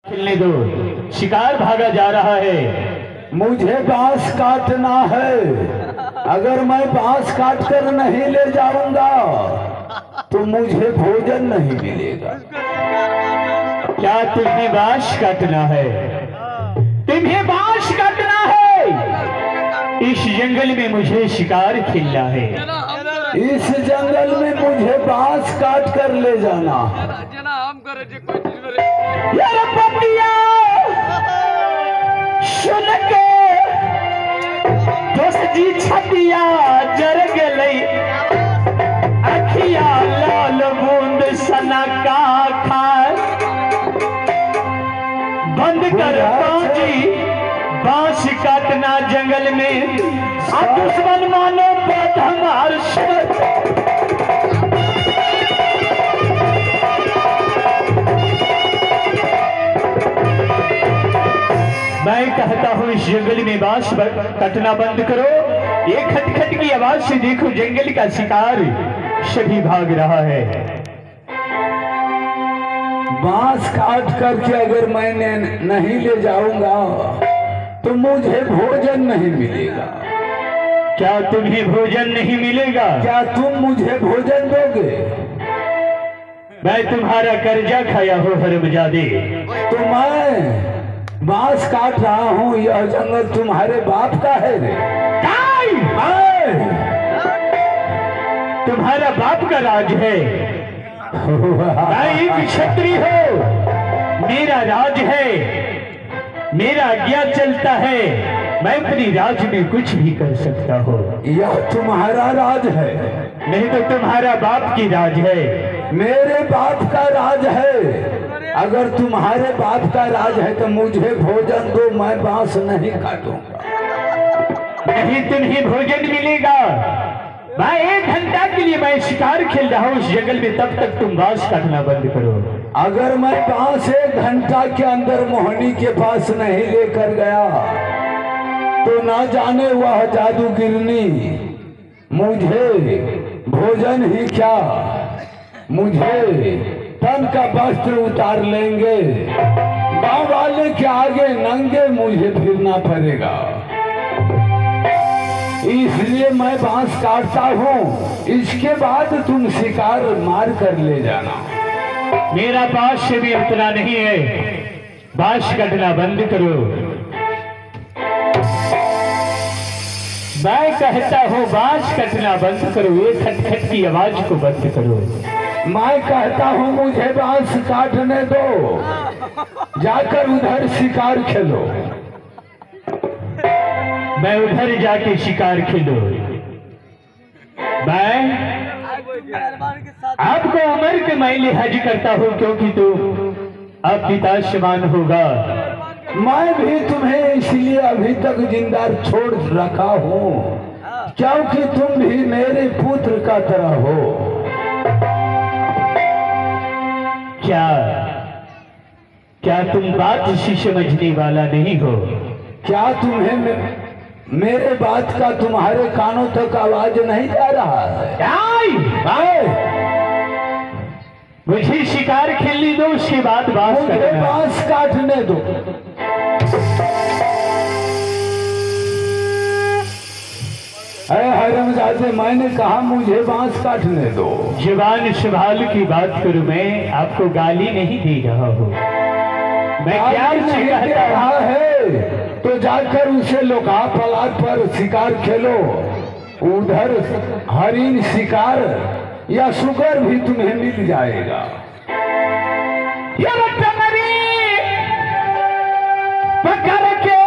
खेलने दो, शिकार भागा जा रहा है। मुझे बांस काटना है। अगर मैं बांस काट कर नहीं ले जाऊंगा तो मुझे भोजन नहीं मिलेगा। क्या तुम्हें बांस काटना है? तुम्हें बांस काटना है? इस जंगल में मुझे शिकार खेलना है। इस जंगल में मुझे बांस काट कर ले जाना। यार पतिया सुन के दोस्त जी छतिया जर गई, अखिया लाल बूंद सना का खाए। बंद कर पहुंची बांस काटना जंगल में, दुश्मन मानो बात हमार मैं कहता हूँ इस जंगल में बांस कटना बंद करो। ये खटखट की आवाज से देखो जंगल का शिकार सभी भाग रहा है। बांस काट करके अगर मैंने नहीं ले जाऊंगा तो मुझे भोजन नहीं मिलेगा। क्या तुम्हें भोजन नहीं मिलेगा? क्या तुम मुझे भोजन दोगे? मैं तुम्हारा कर्जा खाया हूँ हरमजादे। तो मैं बांस काट रहा हूँ, यह जंगल तुम्हारे बाप का है रे। तुम्हारा बाप का राज है। मैं एक क्षत्रिय हूँ, मेरा राज है, मेरा आज्ञा चलता है। मैं अपनी राज में कुछ भी कर सकता हूँ। यह तुम्हारा राज है? नहीं तो तुम्हारा बाप की राज है। मेरे बाप का राज है। अगर तुम्हारे बाप का राज है तो मुझे भोजन दो, मैं बांस नहीं काटूंगा। नहीं तुम्हें भोजन मिलेगा। मैं 1 घंटा के लिए मैं शिकार खेल रहा हूँ इस जंगल में, तब तक तुम बांस काटना बंद करो। अगर मैं बांस 1 घंटा के अंदर मोहनी के पास नहीं लेकर गया तो ना जाने वह जादूगिरनी मुझे भोजन ही क्या, मुझे तन का वस्त्र उतार लेंगे। गांव वाले के आगे नंगे मुझे फिरना पड़ेगा। इसलिए मैं बांस काटता हूँ, इसके बाद तुम शिकार मार कर ले जाना। मेरा पास से भी उतना नहीं है। बांस काटना बंद करो। मैं कहता हूँ बांस काटना बंद करो। ये खटखट की आवाज को बंद करो। मैं कहता हूँ मुझे बांस काटने दो, जाकर उधर शिकार खेलो। मैं उधर जाके शिकार खेलो। मैं आपको उम्र के मैं लिहाज करता हूँ क्योंकि तू अब पिता समान होगा। मैं भी तुम्हें इसलिए अभी तक जिंदा छोड़ रखा हूँ क्योंकि तुम भी मेरे पुत्र का तरह हो। क्या तुम बात इसी समझने वाला नहीं हो? क्या तुम्हें मेरे बात का तुम्हारे कानों तक आवाज नहीं जा रहा है? मुझे शिकार खेलने दो, उसके बाद बांस काटने दो। अरे हरमजादे, मैंने कहा मुझे बांस काटने दो। जवान सवाल की बात करूं, मैं आपको गाली नहीं दे रहा हूँ। मैं प्यार से कहता रहा है तो जाकर उसे लोका पलाट पर शिकार खेलो। उधर हरिण शिकार या सुगर भी तुम्हें मिल जाएगा। पकड़ के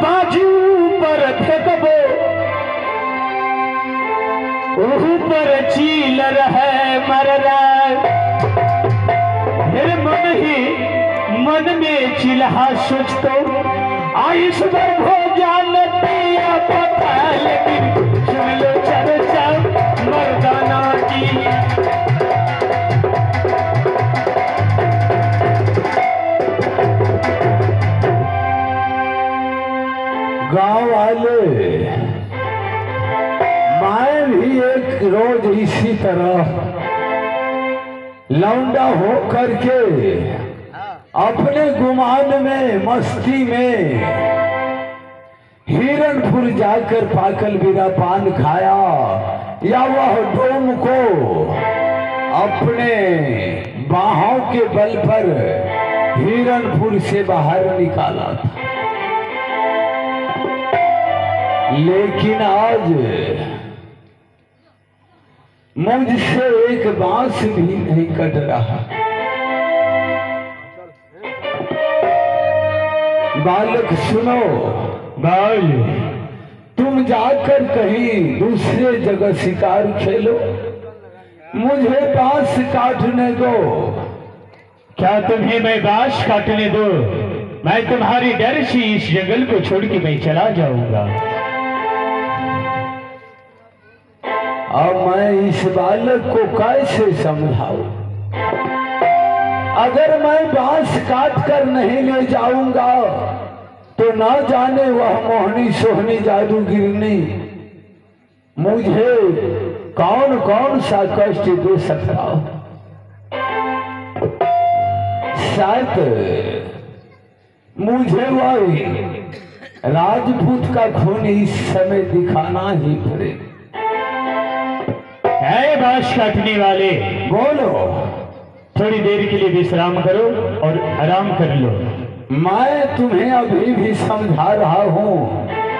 बाजू पर फेंकबो, ऊपर चील रहे मररा। मन में चिल्हा सोच तो आयुष भर भोजन पिया पता, लेकिन सुन लो चर्चा मर्दाना की। गांव वाले, मैं भी एक रोज इसी तरह लौंडा हो करके अपने गुमान में मस्ती में हिरणपुर जाकर पाकल बिना पान खाया, या वह डोम को अपने बाहों के बल पर हिरणपुर से बाहर निकाला था। लेकिन आज मुझसे एक बांस भी नहीं कट रहा। बालक सुनो, बोल। तुम जाकर कहीं दूसरे जगह शिकार खेलो, मुझे बांस काटने दो। क्या तुम्हें मैं बांस काटने दो? मैं तुम्हारी डर से इस जंगल को छोड़ के मैं चला जाऊंगा। अब मैं इस बालक को कैसे समझाऊं? अगर मैं बांस काट कर नहीं ले जाऊंगा तो ना जाने वह मोहनी सोहनी जादूगिरनी मुझे कौन कौन सा कष्ट दे सकता हो। शायद मुझे वही राजपूत का खून इस समय दिखाना ही पड़ेगा। है बांस काटने वाले, बोलो। थोड़ी देर के लिए विश्राम करो और आराम कर लो। मैं तुम्हें अभी भी समझा रहा हूं,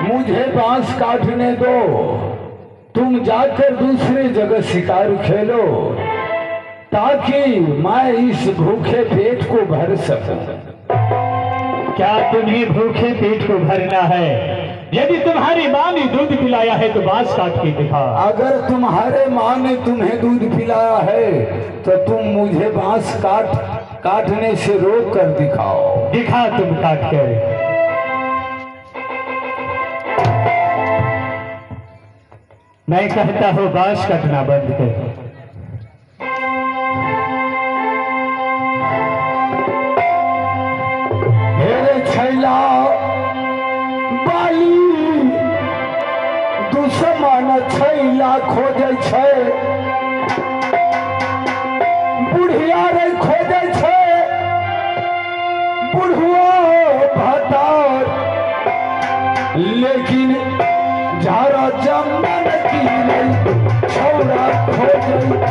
मुझे बांस काटने दो। तुम जाकर दूसरे जगह शिकार खेलो ताकि मैं इस भूखे पेट को भर सकूं। क्या तुम्हें भूखे पेट को भरना है? यदि तुम्हारी माँ ने दूध पिलाया है तो बांस काट के दिखा। अगर तुम्हारे माँ ने तुम्हें दूध पिलाया है तो तुम मुझे बांस काटने से रोक कर दिखाओ। दिखा तुम काट कर। मैं कहता हूँ बांस काटना बंद कर। मेरे छैला बाली दुश्मन छैला खोजे छै, बुढ़िया रे खोजे छै, बुढ़ुआ भतार, लेकिन झारा जमन की रे छौरा खोजे।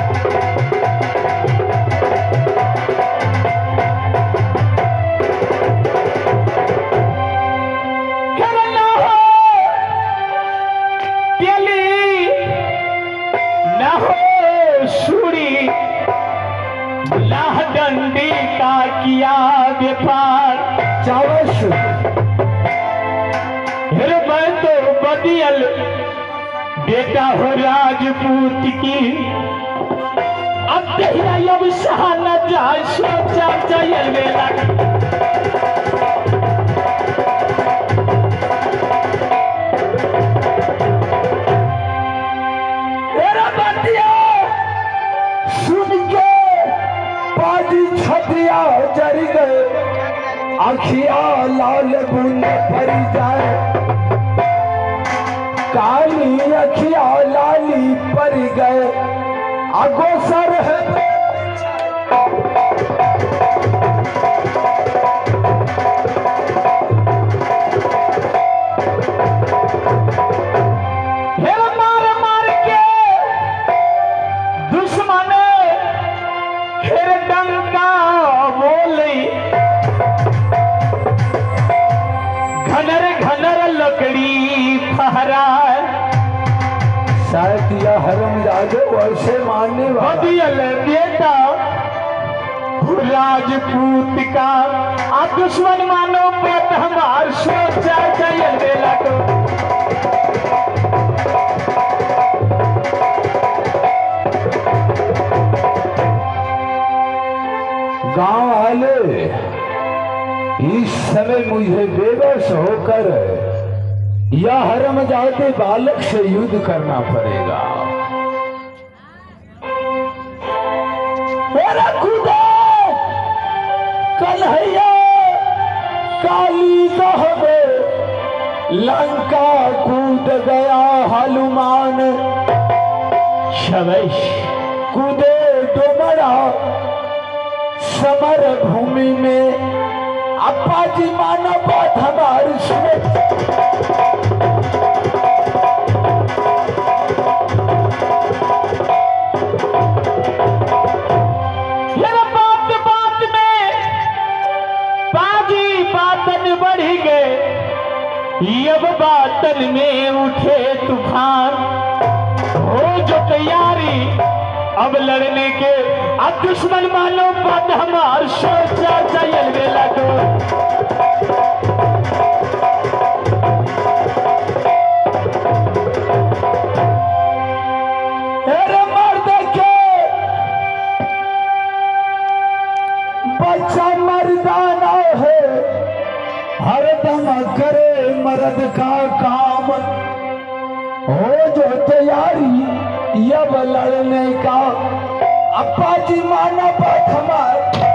डंडी का किया व्यापार चावस मैं तो बदियल बेटा हो राजपूत की। अब तेरा अब सहा न जाए सोचा चाहिए मेरा। छतिया जरी गए, आखिया लाल बूंद भरी जाए, काली अखिया लाली परी गए, अगोसर है मार मार के दुश्मन फिर डंका बोली, घनर घनर लकड़ी फहरा। शायद यह हरमजादे वैसे मानने वाला बेटा राजपूत का आ दुश्मन मानो पेट हमार सोचा चाहिए बेला तो। गांव वाले इस समय मुझे बेबस होकर यह हरमजादे बालक से युद्ध करना पड़ेगा। मेरा खुदा कन्हैया काली कहबे लंका कूद गया हनुमान, शवैश कूदे डोमरा समर भूमि में जी माना बात हमारी सुने। बात बात में पाजी बातन बढ़ी गए, अब बातन में उठे तूफान। हो जो तैयारी अब लड़ने के, अब दुश्मन मानो बात हमार सोचा चल बेला को। अरे मर्द के बच्चा मर्दाना है, हरदम करे मर्द का काम। हो जो तैयारी अब लड़ने का, अब्बा जी माना बात हमार।